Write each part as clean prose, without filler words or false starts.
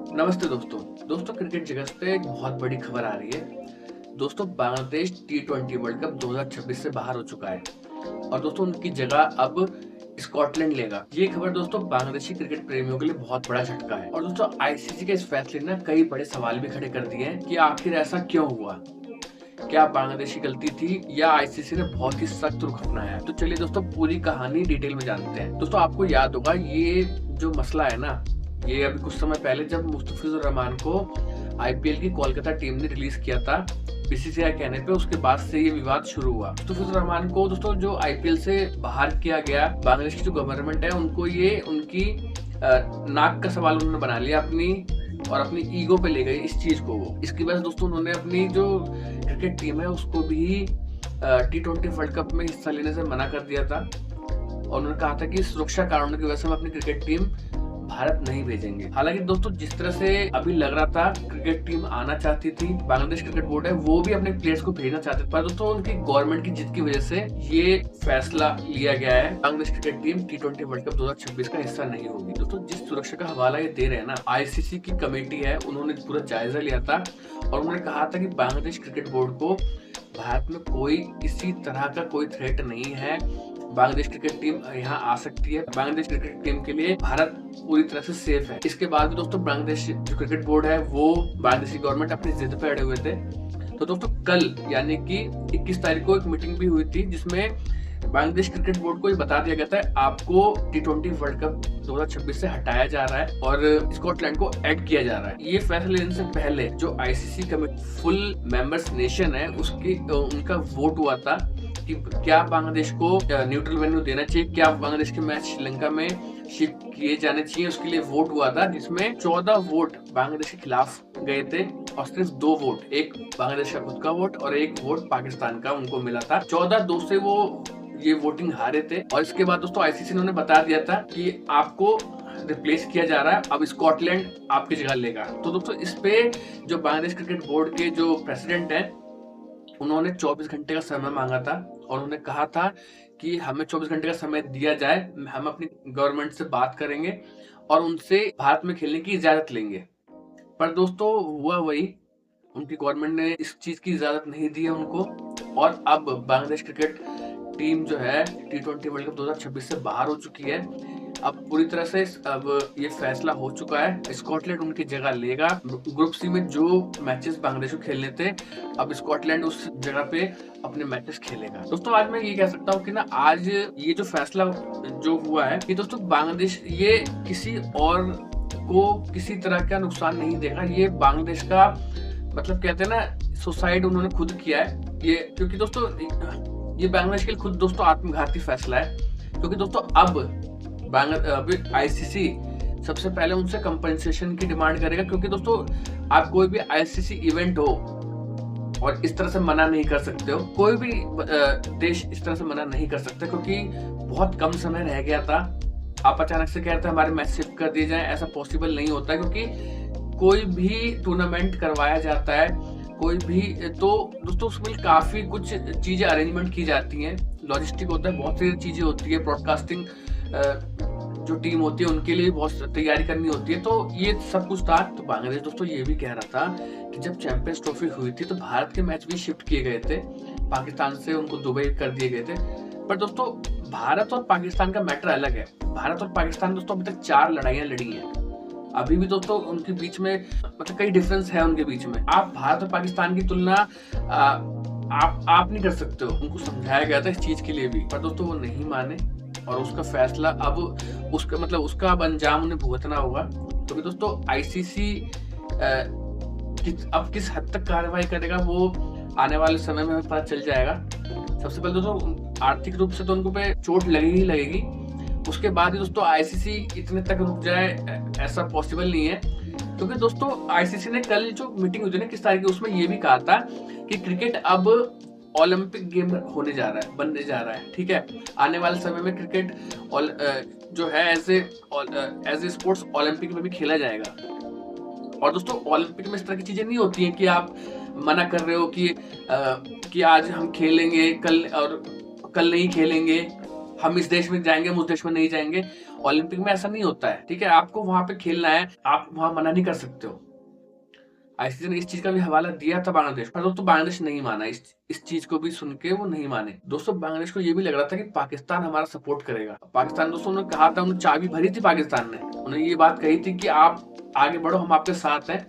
नमस्ते दोस्तों क्रिकेट जगत पे एक बहुत बड़ी खबर आ रही है। दोस्तों बांग्लादेश टी20 वर्ल्ड कप 2026 से बाहर हो चुका है और दोस्तों उनकी जगह अब स्कॉटलैंड लेगा। ये खबर दोस्तों बांग्लादेशी क्रिकेट प्रेमियों के लिए बहुत बड़ा झटका है और दोस्तों आईसीसी के इस फैसले ने कई बड़े सवाल भी खड़े कर दिए हैं कि आखिर ऐसा क्यों हुआ। क्या बांग्लादेशी गलती थी या आईसीसी ने बहुत ही सख्त रुख अपनाया है? तो चलिए दोस्तों पूरी कहानी डिटेल में जानते हैं। दोस्तों आपको याद होगा ये जो मसला है ना, ये अभी कुछ समय पहले जब मुस्तफिजुर रहमान को आईपीएल की कोलकाता टीम ने रिलीज किया था बीसीसीआई कहने पे, उसके बाद से ये विवाद शुरू हुआ। मुस्तफिजुर रहमान को दोस्तों जो आईपीएल से बाहर किया गया, बांग्लादेश की जो गवर्नमेंट है उनको ये उनकी नाक का सवाल उन्होंने बना लिया अपनी ईगो पे ले गई इस चीज को। इसकी वजह से दोस्तों उन्होंने अपनी जो क्रिकेट टीम है उसको भी टी20 वर्ल्ड कप में हिस्सा लेने से मना कर दिया था और उन्होंने कहा था कि सुरक्षा कारणों की वजह से हम अपनी क्रिकेट टीम भारत नहीं भेजेंगे। हालांकि दोस्तों जिस तरह से अभी लग रहा था क्रिकेट टीम आना चाहती थी, बांग्लादेश क्रिकेट बोर्ड है वो भी अपने प्लेयर्स को भेजना चाहते थे, पर दोस्तों उनकी गवर्नमेंट की जिद की वजह से ये फैसला लिया गया है बांग्लादेश क्रिकेट टीम टी20 वर्ल्ड कप 2026 का हिस्सा नहीं होगी। दोस्तों जिस सुरक्षा का हवाला ये दे रहे हैं ना, आईसीसी की कमेटी है, उन्होंने पूरा जायजा लिया था और उन्होंने कहा था कि बांग्लादेश क्रिकेट बोर्ड को भारत में कोई किसी तरह का कोई थ्रेट नहीं है, बांग्लादेश क्रिकेट टीम यहाँ आ सकती है, बांग्लादेश क्रिकेट टीम के लिए भारत पूरी तरह से सेफ है। इसके बाद भी दोस्तों बांग्लादेश जो क्रिकेट बोर्ड है वो बांग्लादेशी गवर्नमेंट अपनी जिद पे अड़े हुए थे। तो दोस्तों कल यानी कि 21 तारीख को एक मीटिंग भी हुई थी जिसमें बांग्लादेश क्रिकेट बोर्ड को ये बता दिया गया था आपको टी20 वर्ल्ड कप 2026 से हटाया जा रहा है और स्कॉटलैंड को ऐड किया जा रहा है। ये फैसले लेने से पहले जो ICC committee full members nation है उसकी उनका वोट हुआ था कि क्या बांग्लादेश को न्यूट्रल वेन्यू देना चाहिए, क्या बांग्लादेश के मैच श्रीलंका में शिफ्ट किए जाने चाहिए। उसके लिए वोट हुआ था जिसमें 14 वोट बांग्लादेश के खिलाफ गए थे और सिर्फ 2 वोट, एक बांग्लादेश का खुद का वोट और एक वोट पाकिस्तान का उनको मिला था। 14-2 से वो ये वोटिंग हारे थे और इसके बाद दोस्तों आईसीसी ने बता दिया था कि आपको रिप्लेस किया जा रहा है, अब स्कॉटलैंड आपकी जगह लेगा। तो दोस्तों इस पे जो बांग्लादेश क्रिकेट बोर्ड के जो प्रेसिडेंट हैं उन्होंने 24 घंटे का समय मांगा था और उन्होंने कहा था कि हमें 24 घंटे का समय दिया जाए, हम अपनी गवर्नमेंट से बात करेंगे और उनसे भारत में खेलने की इजाजत लेंगे। पर दोस्तों हुआ वही, उनकी गवर्नमेंट ने इस चीज की इजाजत नहीं दी है उनको और अब बांग्लादेश क्रिकेट टीम जो है टी20 वर्ल्ड कप 2026 से बाहर हो चुकी है। अब पूरी तरह से अब ये फैसला हो चुका है, स्कॉटलैंड उनकी जगह लेगा। ग्रुप सी में जो मैचेस बांग्लादेश को खेलने थे अब स्कॉटलैंड उस जगह पे अपने मैचेस खेलेगा। दोस्तों आज मैं ये कह सकता हूँ कि ना आज ये जो फैसला जो हुआ है कि दोस्तों बांग्लादेश ये किसी और को किसी तरह का नुकसान नहीं देगा, ये बांग्लादेश का मतलब कहते हैं ना सुसाइड उन्होंने खुद किया है ये, क्योंकि दोस्तों ये बांग्लादेश के लिए खुद दोस्तों आत्मघाती फैसला है। क्योंकि दोस्तों अब आईसीसी सबसे पहले उनसे कंपनसेशन की डिमांड करेगा, क्योंकि दोस्तों आप कोई भी आईसीसी इवेंट हो और इस तरह से मना नहीं कर सकते हो, कोई भी देश इस तरह से मना नहीं कर सकता क्योंकि बहुत कम समय रह गया था। आप अचानक से कहते हैं हमारे मैच शिफ्ट कर दिए जाए, ऐसा पॉसिबल नहीं होता क्योंकि कोई भी टूर्नामेंट करवाया जाता है कोई भी, तो दोस्तों उसमें काफी कुछ चीजें अरेंजमेंट की जाती हैं, लॉजिस्टिक होता है, बहुत सारी चीजें होती है, ब्रॉडकास्टिंग जो टीम होती है उनके लिए बहुत तैयारी करनी होती है, तो ये सब कुछ था। तो बांग्लादेश दोस्तों ये भी कह रहा था कि जब चैंपियंस ट्रॉफी हुई थी तो भारत के मैच भी शिफ्ट किए गए थे, पाकिस्तान से उनको दुबई कर दिए गए थे। पर दोस्तों भारत और पाकिस्तान का मैटर अलग है। भारत और पाकिस्तान दोस्तों अभी तक 4 लड़ाइयां लड़ी हैं, अभी भी दोस्तों उनके बीच में मतलब कई डिफरेंस है उनके बीच में। आप भारत और पाकिस्तान की तुलना आप नहीं कर सकते हो, उनको समझाया गया था इस चीज के लिए भी, पर दोस्तों वो नहीं माने और उसका फैसला अब उसका अब अंजाम उन्हें भुगतना होगा। क्योंकि दोस्तों आईसीसी अब किस हद तक कार्रवाई करेगा वो आने वाले समय में पता चल जाएगा। सबसे पहले दोस्तों आर्थिक रूप से तो उनको पे चोट लगेगी ही लगेगी, उसके बाद ही दोस्तों आईसीसी इतने तक रुक जाए ऐसा पॉसिबल नहीं है। क्योंकि दोस्तों आईसीसी ने कल जो मीटिंग हुई थी ना 21 तारीख की, उसमें ये भी कहा था कि क्रिकेट अब ओलंपिक गेम होने जा रहा है, बनने जा रहा है, ठीक है। आने वाले समय में क्रिकेट जो है एज ए स्पोर्ट्स ओलंपिक में भी खेला जाएगा। और दोस्तों ओलंपिक में इस तरह की चीजें नहीं होती हैं कि आप मना कर रहे हो कि आज हम खेलेंगे कल और कल नहीं खेलेंगे, हम इस देश में जाएंगे, हम उस देश में नहीं जाएंगे। ओलंपिक में ऐसा नहीं होता है, ठीक है। आपको वहां पे खेलना है, आप वहां मना नहीं कर सकते हो। आईसीसी ने इस चीज का भी हवाला दिया था बांग्लादेश पर, दोस्तों बांग्लादेश नहीं माना। इस चीज को भी सुन के वो नहीं माने। दोस्तों बांग्लादेश को ये भी लग रहा था कि पाकिस्तान हमारा सपोर्ट करेगा। पाकिस्तान, दोस्तों ने कहा था, उन्होंने चाबी भरी थी पाकिस्तान ने, उन्होंने ये बात कही थी कि आप आगे बढ़ो, हम आपके साथ हैं।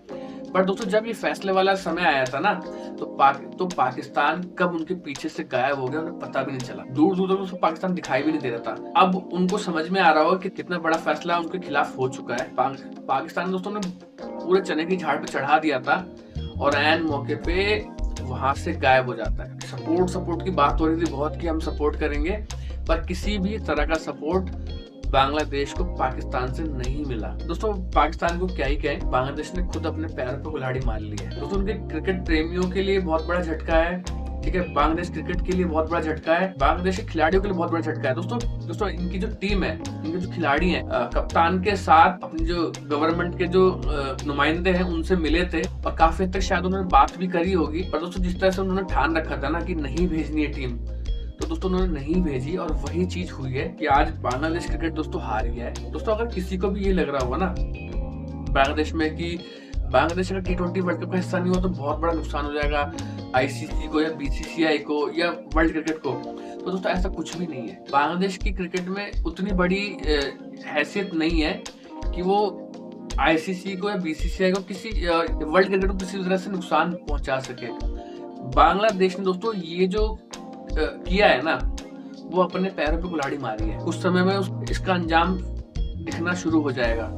पर दोस्तों जब ये फैसले वाला समय आया था ना, तो पाकिस्तान कब उनके पीछे से गायब हो गया, उन्हें पता भी नहीं चला। दूर दूर तक दोस्तों पाकिस्तान दिखाई भी नहीं दे रहा था। अब उनको समझ में आ रहा होगा कि कितना बड़ा फैसला उनके खिलाफ हो चुका है। पाकिस्तान दोस्तों ने पूरे चने की झाड़ पे चढ़ा दिया था और ऐन मौके पे वहां से गायब हो जाता है। सपोर्ट की बात हो रही थी बहुत कि हम सपोर्ट करेंगे, पर किसी भी तरह का सपोर्ट बांग्लादेश को पाकिस्तान से नहीं मिला। दोस्तों पाकिस्तान को क्या ही कहें, बांग्लादेश ने खुद अपने पैरों पर कुल्हाड़ी मार ली है। दोस्तों उनके क्रिकेट प्रेमियों के लिए बहुत बड़ा झटका है, ठीक है। बांग्लादेश क्रिकेट के लिए बहुत बड़ा झटका है, बांग्लादेश के खिलाड़ियों के लिए बहुत बड़ा झटका है। दोस्तों इनकी जो टीम है, इनके जो खिलाड़ी हैं, कप्तान के साथ अपनी जो गवर्नमेंट के जो नुमाइंदे हैं उनसे मिले थे और काफी हद तक शायद उन्होंने बात भी करी होगी। पर दोस्तों जिस तरह से उन्होंने ठान रखा था ना कि नहीं भेजनी है टीम, तो दोस्तों उन्होंने नहीं भेजी और वही चीज हुई है कि आज बांग्लादेश क्रिकेट दोस्तों हार गया है। दोस्तों अगर किसी को भी ये लग रहा होगा ना बांग्लादेश में कि बांग्लादेश अगर T20 वर्ल्ड कप का हिस्सा नहीं हुआ तो बहुत बड़ा नुकसान हो जाएगा आईसीसी को या बीसीसीआई को या वर्ल्ड क्रिकेट को, तो दोस्तों ऐसा कुछ भी नहीं है। बांग्लादेश की क्रिकेट में उतनी बड़ी हैसियत नहीं है कि वो आईसीसी को या बीसीसीआई को किसी वर्ल्ड क्रिकेट को किसी तरह से नुकसान पहुंचा सके। बांग्लादेश ने दोस्तों ये जो किया है ना, वो अपने पैरों पे कुल्हाड़ी मारी है। कुछ समय में इसका अंजाम दिखना शुरू हो जाएगा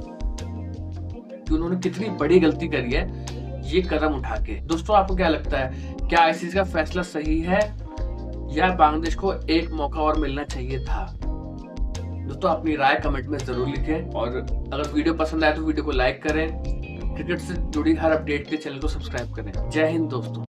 कि उन्होंने कितनी बड़ी गलती करी है ये कदम उठा के। दोस्तों आपको क्या लगता है, क्या आईसीसी का फैसला सही है या बांग्लादेश को एक मौका और मिलना चाहिए था? दोस्तों अपनी राय कमेंट में जरूर लिखें और अगर वीडियो पसंद आए तो वीडियो को लाइक करें। क्रिकेट से जुड़ी हर अपडेट के चैनल को सब्सक्राइब करें। जय हिंद दोस्तों।